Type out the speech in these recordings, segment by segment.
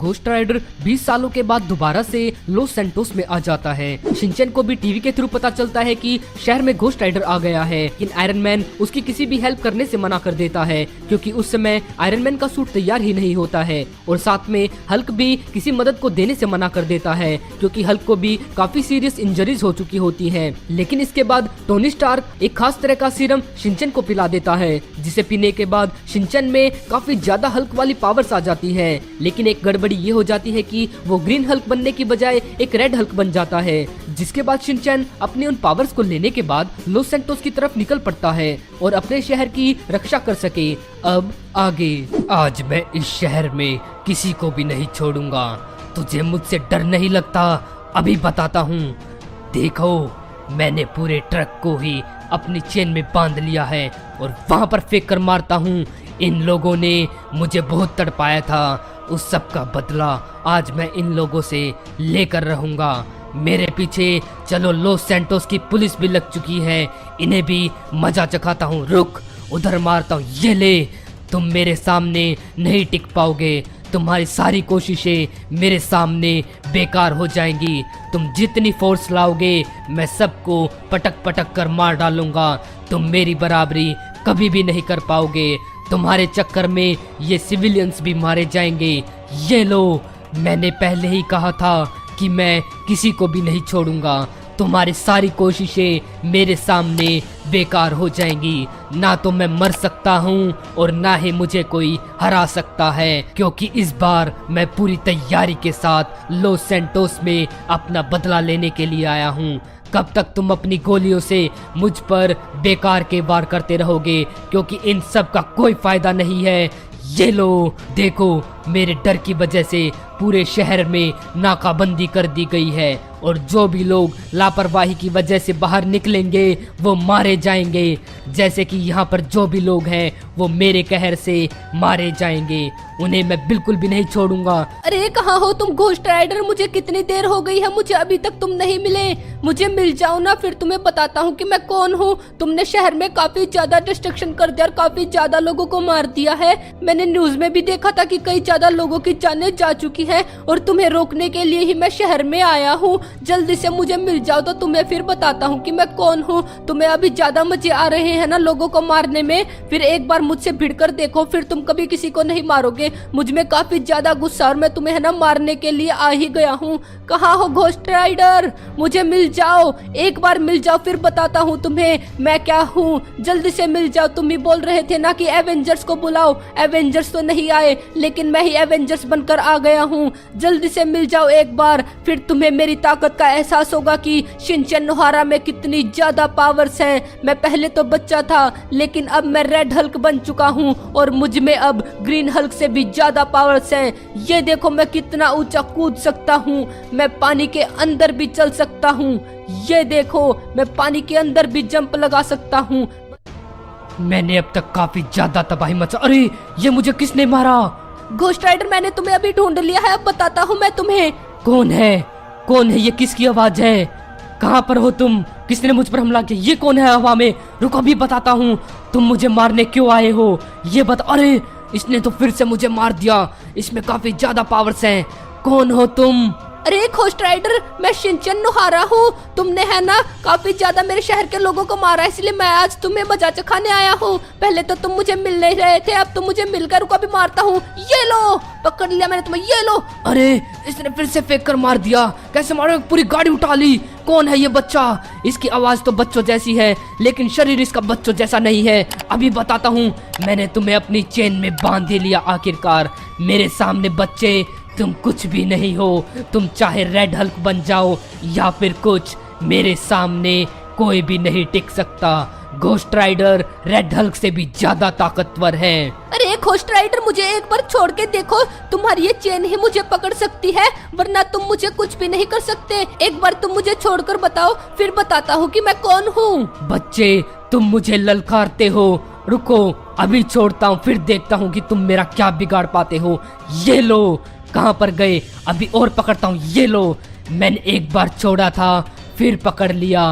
Ghost rider 20 सालों के बाद दोबारा से लॉस सैंटोस में आ जाता है। शिनचैन को भी टीवी के थ्रू पता चलता है कि शहर में घोस्ट राइडर आ गया है, लेकिन आयरन मैन उसकी किसी भी हेल्प करने से मना कर देता है क्योंकि उस समय आयरन मैन का सूट तैयार ही नहीं होता है। और साथ में हल्क भी किसी मदद को देने से मना कर देता है क्योंकि हल्क को भी काफी सीरियस इंजरीज हो चुकी होती है। लेकिन इसके बाद टोनी स्टार्क एक खास तरह का सीरम शिनचैन को पिला देता है, जिसे पीने के बाद शिनचैन में काफी ज्यादा हल्क वाली पावर्स आ जाती है। लेकिन एक गड़बड़ी ये हो जाती है कि वो ग्रीन हल्क बनने की बजाय एक रेड हल्क बन जाता है, जिसके बाद शिनचैन अपनी उन पावर्स को लेने के बाद लॉस सैंटोस की तरफ निकल पड़ता है और अपने शहर की रक्षा कर सके। अब आगे, आज मैं इस शहर में किसी को भी नहीं छोड़ूंगा। तुझे मुझसे डर नहीं लगता? अभी बताता हूँ। देखो, मैंने पूरे ट्रक को ही अपनी चेन में बांध लिया है और वहां पर फेंक कर मारता हूँ। इन लोगों ने मुझे बहुत तड़पाया था, उस सब का बदला आज मैं इन लोगों से लेकर रहूंगा। मेरे पीछे चलो, लॉस सैंटोस की पुलिस भी लग चुकी है, इन्हें भी मजा चखाता हूँ। रुक, उधर मारता हूँ। ये ले, तुम मेरे सामने नहीं टिक पाओगे। तुम्हारी सारी कोशिशें मेरे सामने बेकार हो जाएंगी। तुम जितनी फोर्स लाओगे मैं सबको पटक पटक कर मार डालूंगा। तुम मेरी बराबरी कभी भी नहीं कर पाओगे। तुम्हारे चक्कर में ये सिविलियंस भी मारे जाएंगे। ये लो, मैंने पहले ही कहा था कि मैं किसी को भी नहीं छोड़ूंगा। तुम्हारी सारी कोशिशें मेरे सामने बेकार हो जाएंगी। ना तो मैं मर सकता हूँ और ना ही मुझे कोई हरा सकता है, क्योंकि इस बार मैं पूरी तैयारी के साथ लॉस सैंटोस में अपना बदला लेने के लिए आया हूँ। कब तक तुम अपनी गोलियों से मुझ पर बेकार के वार करते रहोगे, क्योंकि इन सब का कोई फायदा नहीं है। ये लो, देखो, मेरे डर की वजह से पूरे शहर में नाकाबंदी कर दी गई है और जो भी लोग लापरवाही की वजह से बाहर निकलेंगे वो मारे जाएंगे। जैसे कि यहाँ पर जो भी लोग हैं वो मेरे कहर से मारे जाएंगे। उन्हें मैं बिल्कुल भी नहीं छोड़ूंगा। अरे कहाँ हो तुम घोस्ट राइडर? मुझे कितनी देर हो गई है, मुझे अभी तक तुम नहीं मिले। मुझे मिल जाओ ना, फिर तुम्हें बताता हूँ कि मैं कौन हूँ। तुमने शहर में काफी ज्यादा डिस्ट्रक्शन कर दिया और काफी ज्यादा लोगों को मार दिया है। मैंने न्यूज में भी देखा था कि कई ज्यादा लोगों की जानें जा चुकी है और तुम्हें रोकने के लिए ही मैं शहर में आया हूँ। जल्दी से मुझे मिल जाओ तो तुम्हें फिर बताता हूँ कि मैं कौन हूँ। तुम्हें अभी ज्यादा मजे आ रहे हैं ना लोगों को मारने में, फिर एक बार मुझसे भिड़कर देखो, फिर तुम कभी किसी को नहीं मारोगे। मुझ में काफी ज्यादा गुस्सा और मैं तुम्हें है ना मारने के लिए आ ही गया हूँ। कहाँ हो घोस्ट राइडर? मुझे मिल जाओ, एक बार मिल जाओ, फिर बताता हूँ तुम्हें मैं क्या हूँ। जल्दी से मिल जाओ। तुम ही बोल रहे थे ना कि एवेंजर्स को बुलाओ। एवेंजर्स तो नहीं आए, लेकिन मैं ही एवेंजर्स बनकर आ गया हूँ। जल्दी से मिल जाओ एक बार, फिर तुम्हें मेरी ताकत का एहसास होगा कि शिनचैन नोहारा में कितनी ज्यादा पावर्स हैं। मैं पहले तो बच्चा था, लेकिन अब मैं रेड हल्क बन चुका हूँ और मुझ में अब ग्रीन हल्क से भी ज्यादा पावर्स हैं। ये देखो, मैं कितना ऊंचा कूद सकता हूँ। मैं पानी के अंदर भी चल सकता हूँ। ये देखो, मैं पानी के अंदर भी जंप लगा सकता हूँ। मैंने अब तक काफी ज्यादा तबाही मचा। अरे, ये मुझे किसने मारा? घोस्ट राइडर, मैंने तुम्हें अभी ढूंढ लिया है, अब बताता हूँ मैं तुम्हें। कौन है? कौन है? ये किसकी आवाज है? कहाँ पर हो तुम? किसने मुझ पर हमला किया? ये कौन है हवा में? रुको, अभी बताता हूँ। तुम मुझे मारने क्यों आए हो ये बता। अरे, इसने तो फिर से मुझे मार दिया। इसमें काफी ज्यादा पावर्स हैं। कौन हो तुम? अरे घोस्ट राइडर, मैं शिनचैन नोहारा हूँ। तुमने है ना काफी ज्यादा मेरे शहर के लोगों को मारा, इसलिए मैं आज तुम्हें मजा चखाने आया हूँ। पहले तो तुम मुझे मिल नहीं रहे थे, अब तो मुझे मिलकर रुको, अभी मारता हूँ। ये लो, पकड़ लिया मैंने तुम्हें। ये लो। अरे, इसने फिर से फेंक कर मार दिया। कैसे मारो? पूरी गाड़ी उठा ली। कौन है ये बच्चा? इसकी आवाज तो बच्चों जैसी है, लेकिन शरीर इसका बच्चों जैसा नहीं है। अभी बताता हूँ। मैंने तुम्हें अपनी चेन में बांध लिया आखिरकार। मेरे सामने बच्चे तुम कुछ भी नहीं हो। तुम चाहे रेड हल्क बन जाओ या फिर कुछ, मेरे सामने कोई भी नहीं टिक सकता। घोस्ट राइडर रेड हल्क से भी ज्यादा ताकतवर है। अरे घोस्ट राइडर, मुझे एक बार छोड़ के देखो। तुम्हारी ये चेन ही मुझे पकड़ सकती है, वरना तुम मुझे कुछ भी नहीं कर सकते। एक बार तुम मुझे छोड़कर बताओ, फिर बताता हूँ कि मैं कौन हूँ। बच्चे, तुम मुझे ललकारते हो। रुको, अभी छोड़ता हूँ, फिर देखता हूँ कि तुम मेरा क्या बिगाड़ पाते हो। ये लो, कहाँ पर गए? अभी और पकड़ता हूँ। ये लो, मैंने एक बार छोड़ा था, फिर पकड़ लिया।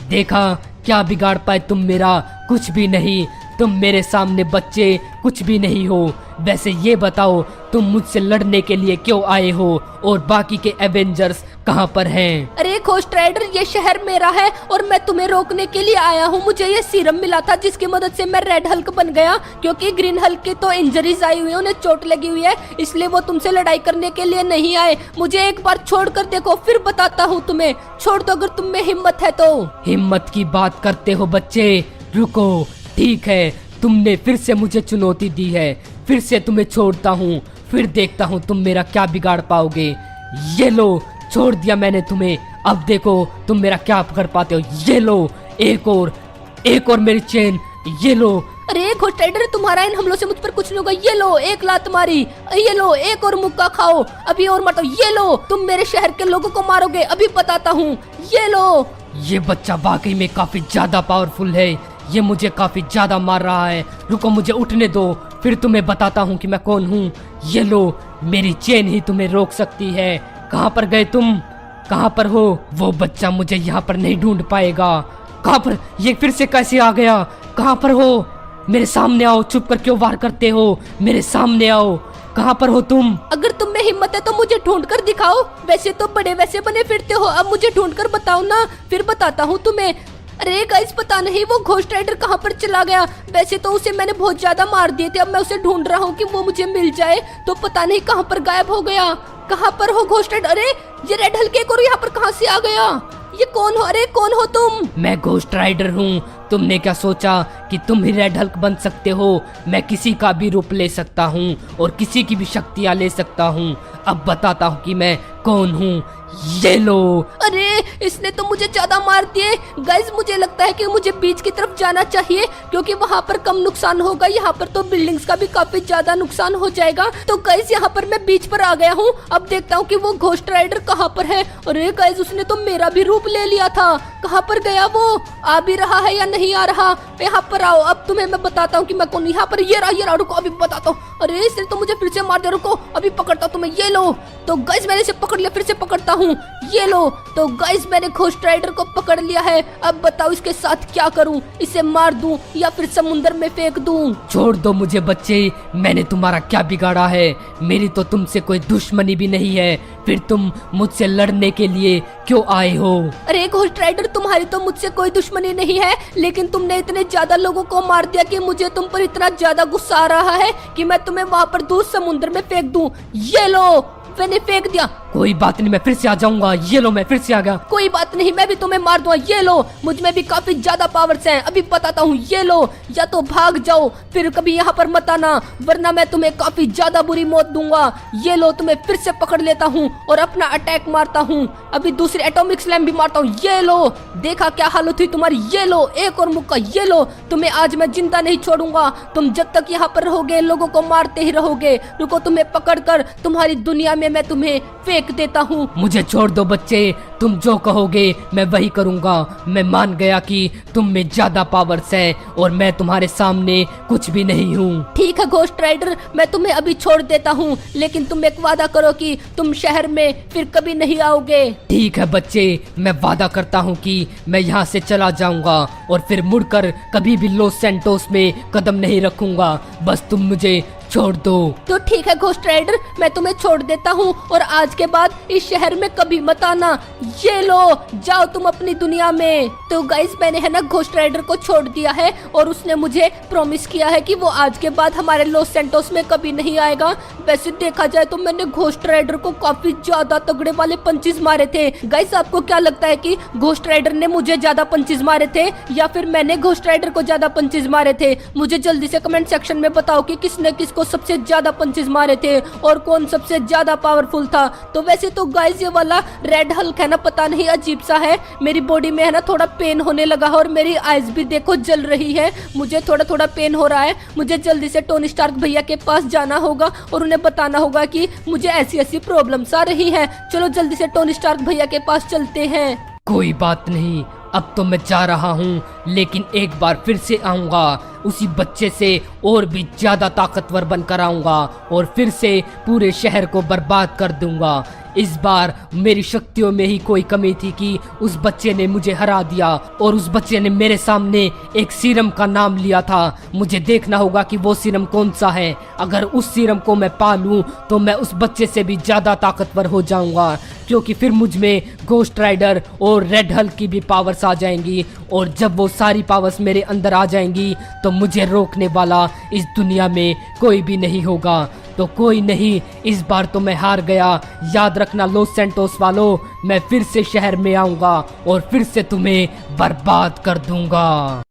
देखा क्या बिगाड़ पाए तुम मेरा? कुछ भी नहीं। तुम मेरे सामने बच्चे कुछ भी नहीं हो। वैसे ये बताओ तुम मुझसे लड़ने के लिए क्यों आए हो और बाकी के एवेंजर्स कहाँ पर हैं? अरे घोस्ट राइडर, ये शहर मेरा है और मैं तुम्हें रोकने के लिए आया हूँ। मुझे ये सीरम मिला था जिसकी मदद से मैं रेड हल्क बन गया, क्योंकि ग्रीन हल्क की तो इंजरीज आई हुई है, उन्हें चोट लगी हुई है, इसलिए वो तुमसे लड़ाई करने के लिए नहीं आए। मुझे एक बार छोड़ कर देखो, फिर बताता हूँ तुम्हें। छोड़ दो अगर तुम में हिम्मत है तो। हिम्मत की बात करते हो बच्चे? रुको, ठीक है, तुमने फिर से मुझे चुनौती दी है, फिर से तुम्हें छोड़ता हूँ, फिर देखता हूँ तुम मेरा क्या बिगाड़ पाओगे। ये लो, छोड़ दिया मैंने तुम्हें, अब देखो तुम मेरा क्या कर पाते हो। ये लो, एक और मेरी चेन, ये लो। अरे घोस्ट राइडर, तुम्हारा इन हमलों से मुझ पर कुछ नहीं होगा। ये लो, एक लात मारी। ये लो, एक और मुक्का खाओ, अभी और मत। ये लो, तुम मेरे शहर के लोगों को मारोगे, अभी बताता हूँ। ये लो। ये बच्चा वाकई में काफी ज्यादा पावरफुल है, ये मुझे काफी ज्यादा मार रहा है। रुको, मुझे उठने दो, फिर तुम्हें बताता हूँ कि मैं कौन हूँ। ये लो, मेरी चेन ही तुम्हें रोक सकती है। कहाँ पर गए तुम? कहाँ पर हो? वो बच्चा मुझे यहाँ पर नहीं ढूंढ पाएगा। कहाँ पर? ये फिर से कैसे आ गया? कहाँ पर हो? मेरे सामने आओ, चुप कर क्यों वार करते हो? मेरे सामने आओ, कहाँ पर हो तुम? अगर तुम में हिम्मत है तो मुझे ढूंढ कर दिखाओ। वैसे तो बड़े वैसे बने फिरते हो, अब मुझे ढूंढ कर बताओ ना, फिर बताता हूँ तुम्हें। अरे गाइस, पता नहीं वो घोस्ट राइडर कहाँ पर चला गया। वैसे तो उसे मैंने बहुत ज्यादा मार दिए थे, अब मैं उसे ढूंढ रहा हूँ कि वो मुझे मिल जाए, तो पता नहीं कहाँ पर गायब हो गया। कहाँ पर हो घोस्ट राइडर? अरे ये रेड हल्क एक और यहाँ पर कहाँ से आ गया? ये कौन हो? अरे कौन हो तुम? मैं घोस्ट राइडर हूँ। तुमने क्या सोचा कि तुम ही रेड हल्क बन सकते हो? मैं किसी का भी रूप ले सकता हूँ और किसी की भी शक्तियाँ ले सकता हूँ। अब बताता हूँ कि मैं कौन हूँ। ये लो। अरे इसने तो मुझे ज्यादा मार दिए। गाइस, मुझे लगता है कि मुझे बीच की तरफ जाना चाहिए, क्योंकि वहाँ पर कम नुकसान होगा। यहाँ पर तो बिल्डिंग्स का भी काफी ज्यादा नुकसान हो जाएगा। तो गाइस, यहाँ पर मैं बीच पर आ गया हूँ। अब देखता हूँ कि वो घोस्ट राइडर कहाँ पर है। अरे गाइस, उसने तो मेरा भी रूप ले लिया था। कहाँ पर गया वो? आ भी रहा है या नहीं आ रहा? यहाँ पर आओ, अब तुम्हें मैं बताता हूँ कि मैं कौन। यहाँ पर ये रहा, रुको अभी बताता हूँ। अरे इसने तो मुझे फिर से मार दिया, रुको अभी पकड़ता हूँ तुम्हें। ये लो। तो गाइस, मैंने इसे पकड़ लिया, फिर से पकड़ता हूँ। ये लो। तो गाइस, मैंने घोस्ट राइडर को पकड़ लिया है। अब बताओ इसके साथ क्या करूं? इसे मार दूं या फिर समुंदर में फेंक दूं? छोड़ दो मुझे बच्चे, मैंने तुम्हारा क्या बिगाड़ा है? मेरी तो तुमसे कोई दुश्मनी भी नहीं है, फिर तुम मुझसे लड़ने के लिए क्यों आए हो? अरे घोस्ट राइडर, तुम्हारी तो मुझसे कोई दुश्मनी नहीं है, लेकिन तुमने इतने ज्यादा लोगों को मार दिया कि मुझे तुम पर इतना ज्यादा गुस्सा आ रहा है कि मैं तुम्हें वहाँ पर दूर समुद्र में फेंक दूं। ये लो, मैंने फेंक दिया। कोई बात नहीं, मैं फिर से आ जाऊंगा। ये लो, मैं फिर से आ गया। कोई बात नहीं, मैं भी तुम्हें मार दूंगा। ये लो, मुझ में भी काफी ज्यादा पावर्स हैं, अभी बताता हूँ। ये लो, या तो भाग जाओ, फिर कभी यहाँ पर मत आना, वरना मैं तुम्हें काफी ज्यादा बुरी मौत दूंगा। ये लो, तुम्हें फिर से पकड़ लेता हूँ और अपना अटैक मारता हूँ। अभी दूसरी एटॉमिक स्लैम भी मारता हूँ। ये लो, देखा क्या हालत हुई तुम्हारी? ये लो, एक और मुक्का। ये लो, तुम्हें आज मैं जिंदा नहीं छोड़ूंगा। तुम जब तक यहाँ पर रहोगे लोगों को मारते ही रहोगे। रुको, तुम्हें पकड़ कर तुम्हारी दुनिया में मैं तुम्हें फेंक देता हूँ। मुझे छोड़ दो बच्चे, तुम जो कहोगे मैं वही करूँगा। मैं मान गया कि तुम में ज्यादा पावर्स है और मैं तुम्हारे सामने कुछ भी नहीं हूँ। ठीक है घोस्ट राइडर, मैं तुम्हें अभी छोड़ देता हूँ, लेकिन तुम एक वादा करो कि तुम शहर में फिर कभी नहीं आओगे। ठीक है बच्चे, मैं वादा करता हूँ कि मैं यहाँ से चला जाऊंगा और फिर मुड़कर कभी भी लॉस सैंटोस में कदम नहीं रखूंगा। बस तुम मुझे छोड़ दो। तो ठीक है घोस्ट राइडर, मैं तुम्हें छोड़ देता हूँ और आज के बाद इस शहर में कभी मत आना। ये लो, जाओ तुम अपनी दुनिया में। तो गाइस, मैंने है ना घोस्ट राइडर को छोड़ दिया है और उसने मुझे प्रॉमिस किया है कि वो आज के बाद हमारे लॉस सैंटोस में कभी नहीं आएगा। वैसे देखा जाए तो मैंने घोस्ट राइडर को काफी ज्यादा तगड़े वाले पंचेस मारे थे। गाइस, आपको क्या लगता है कि घोस्ट राइडर ने मुझे ज्यादा पंचेस मारे थे या फिर मैंने घोस्ट राइडर को ज्यादा पंचेस मारे थे? मुझे जल्दी से कमेंट सेक्शन में बताओ कि किसने किसको सबसे ज्यादा पंचेस मारे थे और कौन सबसे ज्यादा पावरफुल था। तो वैसे तो गाइस, ये वाला रेड हल्क है ना, पता नहीं अजीब सा है। मेरी बॉडी में है ना थोड़ा पेन होने लगा है और मेरी आईज भी देखो जल रही है। मुझे थोड़ा थोड़ा पेन हो रहा है। मुझे जल्दी से टोनी स्टार्क भैया के पास जाना होगा और उन्हें बताना होगा कि मुझे ऐसी ऐसी प्रॉब्लम्स आ रही है। चलो जल्दी से टोनी स्टार्क भैया के पास चलते हैं। कोई बात नहीं, अब तो मैं जा रहा हूँ, लेकिन एक बार फिर से आऊंगा, उसी बच्चे से और भी ज्यादा ताकतवर बनकर आऊंगा और फिर से पूरे शहर को बर्बाद कर दूंगा। इस बार मेरी शक्तियों में ही कोई कमी थी कि उस बच्चे ने मुझे हरा दिया और उस बच्चे ने मेरे सामने एक सीरम का नाम लिया था। मुझे देखना होगा कि वो सीरम कौन सा है। अगर उस सीरम को मैं पा लूं तो मैं उस बच्चे से भी ज्यादा ताकतवर हो जाऊंगा, क्योंकि फिर मुझ में घोस्ट राइडर और रेड हल्क की भी पावर्स आ जाएंगी और जब वो सारी पावर्स मेरे अंदर आ जाएंगी तो मुझे रोकने वाला इस दुनिया में कोई भी नहीं होगा। तो कोई नहीं, इस बार तो मैं हार गया। याद रखना लॉस सैंटोस वालों, मैं फिर से शहर में आऊंगा और फिर से तुम्हें बर्बाद कर दूंगा।